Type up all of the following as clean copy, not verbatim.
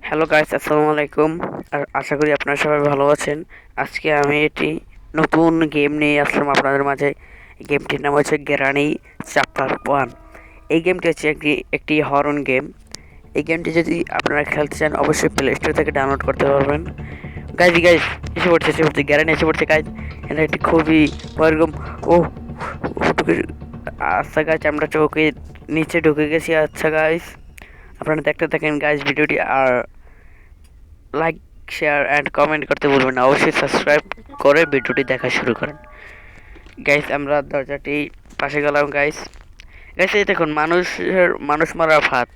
Hello guys, আসসালামু আলাইকুম। আর আশা করি আপনারা সবাই ভালো আছেন। আজকে আমি একটি নতুন গেম নিয়ে আসলাম আপনাদের মাঝে। এই গেমটির নাম হচ্ছে গ্রানি চ্যাপ্টার 1। এই গেমটি হচ্ছে একটি হরর গেম। এই গেমটি যদি আপনারা খেলতে চান অবশ্যই প্লে স্টোর থেকে ডাউনলোড করতে পারবেন। গাইস গাইস এসে পড়ছে গ্রানি এসে পড়ছে গাইস। এটা একটি খুবই ওরকম ও আচ্ছা গাইস, আমরা চোখে নিচে ঢুকে গেছি। আচ্ছা গাইস, আপনারা দেখতে থাকেন গাইস ভিডিওটি। আর লাইক, শেয়ার অ্যান্ড কমেন্ট করতে ভুলবেন না। অবশ্যই সাবস্ক্রাইব করে ভিডিওটি দেখা শুরু করেন। গাইস, আমরা দরজাটি পাশে গেলাম। গাইস গাইস এই দেখুন, মানুষ মারা ফাঁদ।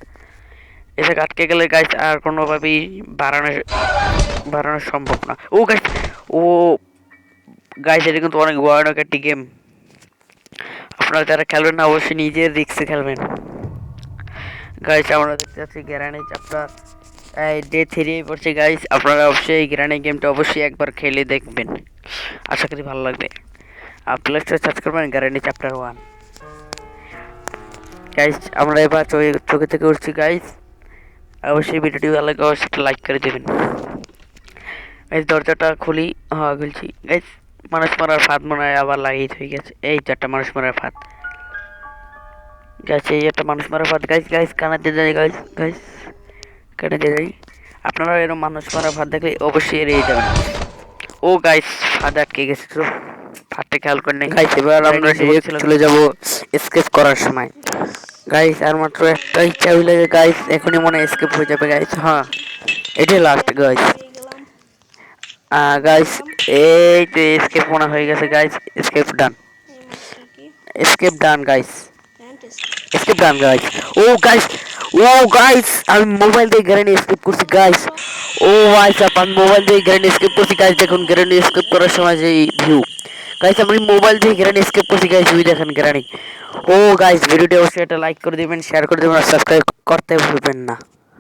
এটা আটকে গেলে গাইস আর কোনোভাবেই বাড়ানো সম্ভব না। ও গাইস, ও গাইস, এটা কিন্তু অনেক ভয়ানক একটি গেম। আপনারা যারা খেলবেন না অবশ্যই নিজের রিস্কে খেলবেন। গাইস, আমরা দেখতে পাচ্ছি গ্যারানি চ্যাপ্টার ডে 3 পড়ছে। গাইস, আপনারা অবশ্যই এই গ্রানি গেমটা অবশ্যই একবার খেলে দেখবেন। আশা করি ভালো লাগবে। আর প্লে স্টোরে সার্চ করবেন গ্যারানি চ্যাপ্টার 1। গাইস, আমরা এবার চোখে থেকে উঠছি। গাইস, অবশ্যই ভিডিওটি ভালো লাগে অবশ্যই লাইক করে দেবেন। গাইস, দরজাটা খুলি। হ্যাঁ, খুলছি। গাইস, মানুষ মারার ফাঁদ মনে হয় আবার লাগিয়ে হয়ে গেছে। এই তো একটা মানুষ মারার ফাঁদ। গাইস, এই একটা মানুষ মারার ফাঁদ। গাইস গাইস কানাতে যাই। গাইস গাইস কানাতে যাই। আপনারা এরকম মানুষ মারা ফাঁদ দেখলে অবশ্যই এড়িয়ে যাবেন। ও গাইস, ফাঁদ আটকে গেছে তো ফাঁদটা খেয়াল করে নেই। গাইস, এবার আমরা চলে যাব এসকেপ করার সময়। গাইস, আর মাত্র একটাই চাবি লাগে। গাইস, এখনই মনে এসকেপ হয়ে যাবে। গাইস, হ্যাঁ, এটাই লাস্ট। গাইস গাইস, এই তো এসকেপ মনে হয়ে গেছে। গাইস, এসকেপ ডান। এসকেপ ডান গাইস। এসকেপ ডান গাইস। ও গাইস, ও গাইস, আমি মোবাইল দিয়ে গ্যারেন্টি এসকেপ করছি। গাইস, ও ভাই সাহেব, আমি মোবাইল দিয়ে গ্যারেন্টি এসকেপ করছি। গাইস দেখুন, গ্যারেন্টি এসকেপ করার সময় যে ভিউ। গাইস, আমি মোবাইল দিয়ে গ্যারেন্টি এসকেপ করছি। গাইস ভিউ দেখেন গ্যারেন্টি। ও গাইস, ভিডিওটি অবশ্যই একটা লাইক করে দিবেন, শেয়ার করে দিবেন আর সাবস্ক্রাইব করতে ভুলবেন না।